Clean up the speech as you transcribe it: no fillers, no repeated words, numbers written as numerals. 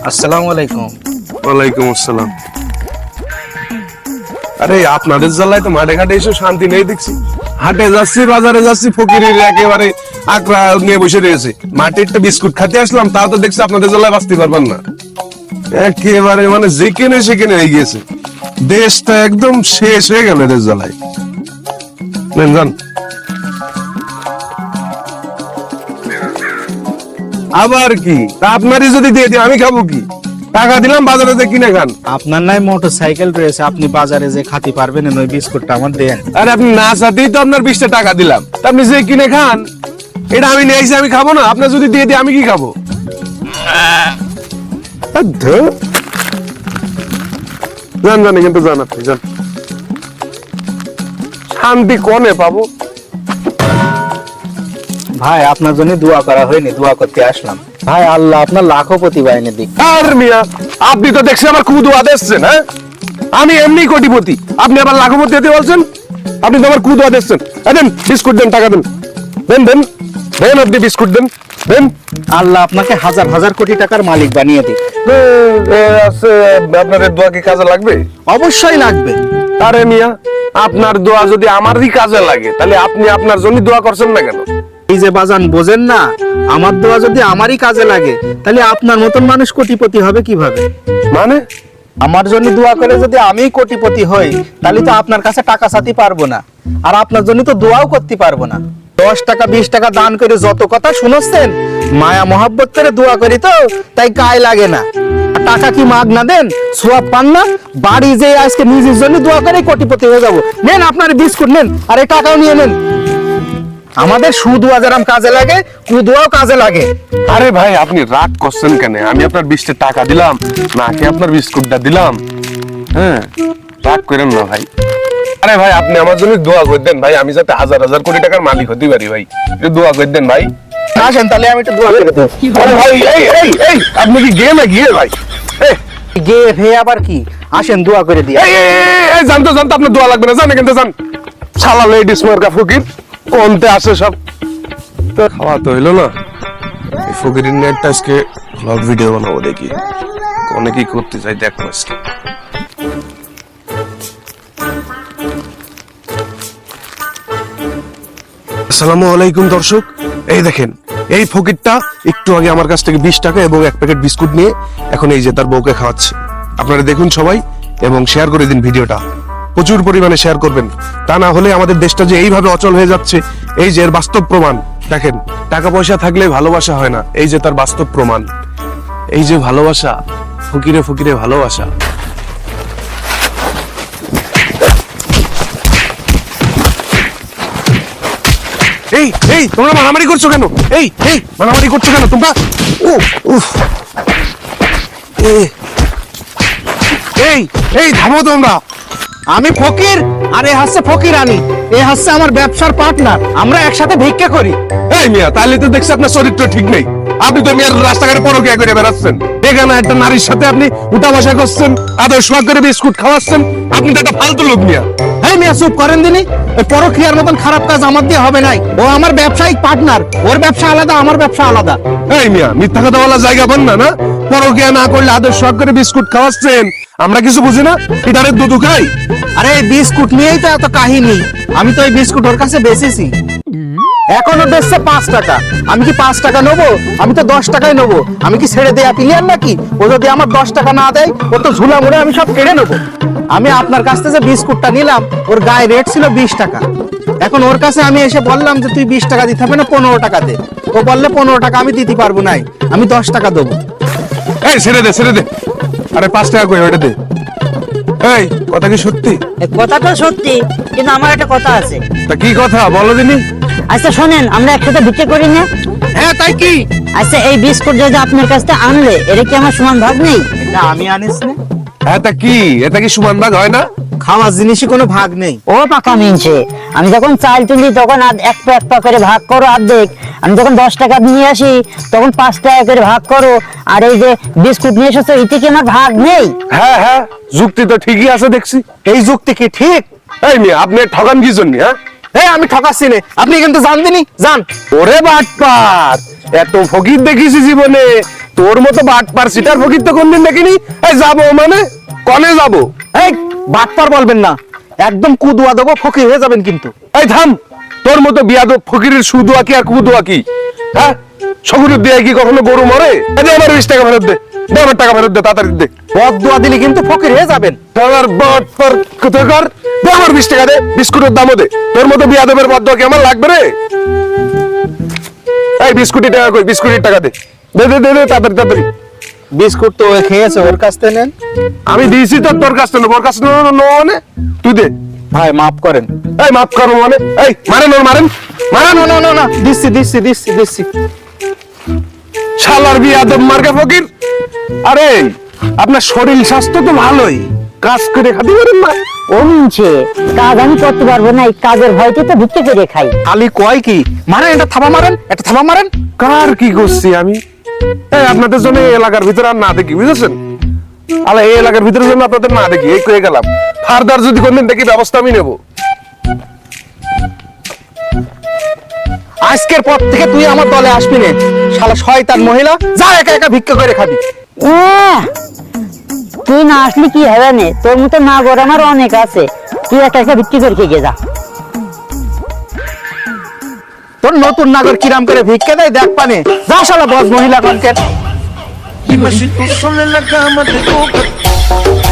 আসসালামু আলাইকুম। ওয়ালাইকুম আসসালাম। আরে আপনাদের জ্বালায় তো মাঠে ঘাটে এসে শান্তি নেই দেখছি। হাটে যাচ্ছি, বাজারে যাচ্ছি, ফকিরের একেবারে আকড়া নিয়ে বসে রয়েছে। মাঠে একটা বিস্কুট খেতে আসলাম, তাও তো দেখছি আপনাদের জ্বালায় বাঁচতে পারবেন না। একেবারে মানে যেখানে সেখানে হয়ে গিয়েছে। দেশটা একদম শেষ হয়ে গেল এদের জ্বালায়। জান আবার কি আপনারই যদি দিয়ে দিই আমি খাবো কি? টাকা দিলাম, বাজারে যে কিনে খান। আপনার নাই মোটর সাইকেল রয়েছে, আপনি বাজারে যে খাতে পারবেন না, ওই বিস্কুটটা আমার দেন। আরে আপনি না চাতেই তো আপনার 20টা টাকা দিলাম, তা আপনি যে কিনে খান। এটা আমি নিয়ে এসে আমি খাবো না? আপনার যদি দিয়ে দিই আমি কি খাবো? জান জানি কিন্তু জান, আপনি জান শান্তি কোনে পাবো? ভাই আপনার জন্য দোয়া করা হয়নি, দোয়া করতে আসলাম। ভাই আল্লাহ আপনার লাখপতি বাহিনী দিক। আর মিয়া আপনি তো দেখছি আমার খুব দোয়া দিচ্ছেন। হ্যাঁ আমি এমনি কোটিপতি, আপনি আবার লাখপতি হতে বলছেন? আপনি তো আমার খুব দোয়া দিচ্ছেন। দেন বিস্কুট দেন, টাকা দেন, দেন দেন দেন, আপনি বিস্কুট দেন দেন। আল্লাহ আপনাকে হাজার হাজার কোটি টাকার মালিক বানিয়ে দিক। আপনাদের দোয়া কি কাজে লাগবে? অবশ্যই লাগবে। আরে মিয়া আপনার দোয়া যদি আমারই কাজে লাগে, তাহলে আপনি আপনার জন্য দোয়া করছেন না কেন? এই যে বাজান বোঝেন না, আমার দোয়া যদি আমারই কাজে লাগে, তাহলে আপনার মতন মানুষ কোটিপতি হবে কিভাবে? মানে আমার জন্য দোয়া করে যদি আমি কোটিপতি হই, তাহলে তো আপনার কাছে টাকা চাইতে পারবো না, আর আপনার জন্য তো দোয়াও করতে পারবো না। 10 টাকা 20 টাকা দান করে যত কথা শুনছেন, মায়া মহাব্বত করে দোয়া করি তো, তাই গায়ে লাগে না। আর টাকা কি মাগ না দেন, সোয়াব পান না? বাড়ি যে আজকে নিজের জন্য দোয়া করে কোটিপতি হয়ে যাবো। নেন আপনার বিস্কুট নেন, আর এই টাকাও নিয়ে নেন। আমাদের সুদোয়া যেরকম কাজে লাগে, কুদোয়াও কাজে লাগে। আরে ভাই আপনি রাগ করছেন কেন? আমি আপনার 20টা টাকা দিলাম, নাকি আপনার বিস্কুটটা দিলাম? হ্যাঁ রাগ করেন না ভাই। আরে ভাই আপনি আমার জন্য দোয়া করে দেন ভাই, আমি যাতে হাজার হাজার কোটি টাকার মালিক হতে পারি ভাই। একটু দোয়া করে দেন ভাই। আসেন তাহলে আমি একটু দোয়া করে দেব। আরে ভাই এই এই এই আপনি কি গিয়ে না গিয়ে ভাই? গে ভে আবার কি? আসেন দোয়া করে দিই। এই এই জানতো জানতো আপনার দোয়া লাগবে না, জানে কিন্তু জান। শালা লেডিস মার্কা ফকির কোনতে আসে সব। তো খাওয়া তো হইলো না। এই ফকিরের নেটটা আজকে ব্লগ ভিডিও বানাবো, দেখি কোনে কি করতে চাই দেখো আজকে। আসসালামু আলাইকুম দর্শক, এই দেখেন এই ফকিরটা একটু আগে আমার কাছ থেকে 20 টাকা এবং 1 প্যাকেট বিস্কুট নিয়ে এখন এই যে তার বউকে খাওয়াচ্ছে। আপনারা দেখুন সবাই এবং শেয়ার করে দিন ভিডিওটা, প্রচুর পরিমাণে শেয়ার করবেন। তা না হলে আমাদের দেশটা যে এইভাবে অচল হয়ে যাচ্ছে, এই যে এর বাস্তব প্রমাণ দেখেন। টাকা পয়সা থাকলে ভালোবাসা হয় না, এই যে তার বাস্তব প্রমাণ। এই যে ভালোবাসা, ফকিরে ফকিরে ভালোবাসা। এই এই তোমরা মারামারি করছো কেন? এই এই মারামারি করছো কেন তোমরা? ও উফ এই এই থামো তোমরা। আমি ফকির আর এ হচ্ছে ফকির আনি, এ হচ্ছে আমার ব্যবসার পার্টনার, আমরা একসাথে ভিক্ষা করি। এই মিয়া তাহলে তো দেখছি আপনার চরিত্র ঠিক নেই। আপনি তো মিয়ার রাস্তাঘাটে পরকিয়া করে বেড়াচ্ছেন, এখানে একটা নারীর সাথে আপনি উঠা বসা করছেন, আদর সোয়াগ করে বিস্কুট খাওয়াচ্ছেন। আপনি তো একটা ফালতু লোক মিয়া। হ্যাঁ মিয়া চুপ করেন দিনি, ওই পরকিয়ার মতন খারাপ কাজ আমার দিয়ে হবে নাই। ও আমার ব্যবসায়িক পার্টনার, ওর ব্যবসা আলাদা, আমার ব্যবসা আলাদা। এই মিয়া মিথ্যা কথা বলা জায়গা পান না? না পরকিয়া না করলে আদর সোয়াগ করে বিস্কুট খাওয়াচ্ছেন, আমরা কিছু বুঝি না? এটারে দুধু খাই। আরে এই বিস্কুট নিয়েই তো এত কাহিনী। আমি তো এই বিস্কুট ওর কাছে বেচেছি, এখনো বেচছে 5 টাকা। আমি কি 5 টাকা নেবো? আমি তো 10 টাকাই নেবো। আমি কি ছেড়ে দেয়া প্লেয়ার নাকি? ও যদি আমার 10 টাকা না দেয়, ও তো ঝুলা মুড়ে আমি সব কেড়ে নেবো। আমি আপনার কাছ থেকে যে বিস্কুটটা নিলাম, ওর গায়ে রেট ছিল 20 টাকা। এখন ওর কাছে আমি এসে বললাম যে তুই 20 টাকা দিতে হবে না, 15 টাকা দে। ও বললে 15 টাকা আমি দিতে পারবো নাই, আমি 10 টাকা দেবো। এই ছেড়ে দে ছেড়ে দে। আরে 5 টাকা কই ওটা দে। এই কথা কি সত্যি? কথাটা সত্যি, কিন্তু আমার একটা কথা আছে। তা কি কথা বলো দিনি? আচ্ছা শোনেন, আমরা একসাথে ভিক্ষা করি না? হ্যাঁ তাই কি? আচ্ছা এই বিস্কুট যদি আপনার কাছ থেকে আনলে, এটা কি আমার সমান ভাগ নেই? এটা আমি আনিস না। হ্যাঁ তা কি, এটা কি সমান ভাগ হয় না? খাওয়ার জিনিসই কোনো ভাগ নেই। ও পাকা মিনছে, আমি যখন চাল তুলি তখন এক পা করে ভাগ করো অর্ধেক। আমি যখন 10 টাকা নিয়ে আসি তখন 5 টাকা করে ভাগ করো। আর এই যে বিস্কুট নিয়ে এসেছো, এতে কি আমার ভাগ নেই? হ্যাঁ হ্যাঁ যুক্তি তো ঠিকই আছে দেখছি। এই যুক্তি কি ঠিক? এই মিয়া আপনি ঠকান কি জন্য? হ্যাঁ এই আমি ঠকাচ্ছি না, আপনি কিন্তু জানতেনি জান। ওরে বাটপার, এত ফকির দেখিছি জীবনে, তোর মতো বাটপার সিটার ফকির তো কোনদিন দেখিনি। এই যাবো মানে কনে যাবো? এই বাটপার বলবেন না, একদম কুদুয়া দেবো, ফকির হয়ে যাবেন কিন্তু। এই থাম, তোর মতো বিয়াদব ফকিরের সুদুয়া কি আর কুদুয়া কি? হ্যাঁ, শকুরের দিয়ে কি কখনো গরু মরে? এই দে আমার 20 টাকা ফেরত দে, দে আমার টাকা ফেরত দে, তাড়াতাড়ি দে। বদদুয়া দিলে কিন্তু ফকির হয়ে যাবেন। তোর বাটপার কোথাকার, দে আমার 20 টাকা দে, বিস্কুটের দামও দে। তোর মতো বিয়াদবের বদদুয়া কি আমার লাগবে রে? এই বিস্কুটের টাকা কই, বিস্কুটের টাকা দে, দে দে দে দে, তাড়াতাড়ি তাড়াতাড়ি। বিস্কুট তো ও খেয়েছে, ওর কাছ থেকে নেন। আমি দিয়েছি তো, তোর কাছ থেকে ওর কাছ থেকে মানে তুই দে। ভাই মাফ করেন। এই মাফ করো মানে, এই মারেন ওর মারেন, মারেন। না না না না, দিচ্ছি দিচ্ছি দিচ্ছি দিচ্ছি। শালার বিয়াদব মার্কা ফকির। আরে আপনার শরীর স্বাস্থ্য তো ভালোই, কাজ করে খাতে পারেন না? ও মিনছে, কাজ আমি করতে পারবো না, এই কাজের ভয়তে তো ভিক্ষে করে খাই। আলি কয় কি, মারেন এটা থাবা মারেন, এটা থাবা মারেন। কার কি করছি আমি? এই আপনাদের জন্য এই এলাকার ভিতরে আর না দেখি, বুঝেছেন? আলা এই এলাকার ভিতরে জন্য আপনাদের না দেখি, এই কয়ে গেলাম। ফার্দার যদি কোনদিন দেখি ব্যবস্থা আমি নেব। আজকের পর থেকে তুই আমার দলে আসবি না, শালা শয়তান মহিলা, যা একা একা ভিক্ষা করে খাবি। তুই না আসলে কি হবে না, তোর মতো না গড় আমার অনেক আছে, তুই একা একা ভিক্ষে করে খেয়ে যা। তোর নতুন নাগর কিরাম করে ভিক্ষা দেয় দেখ পানে, যা শালা বস মহিলা কনকের। Dime si tú sola en la cama te toca.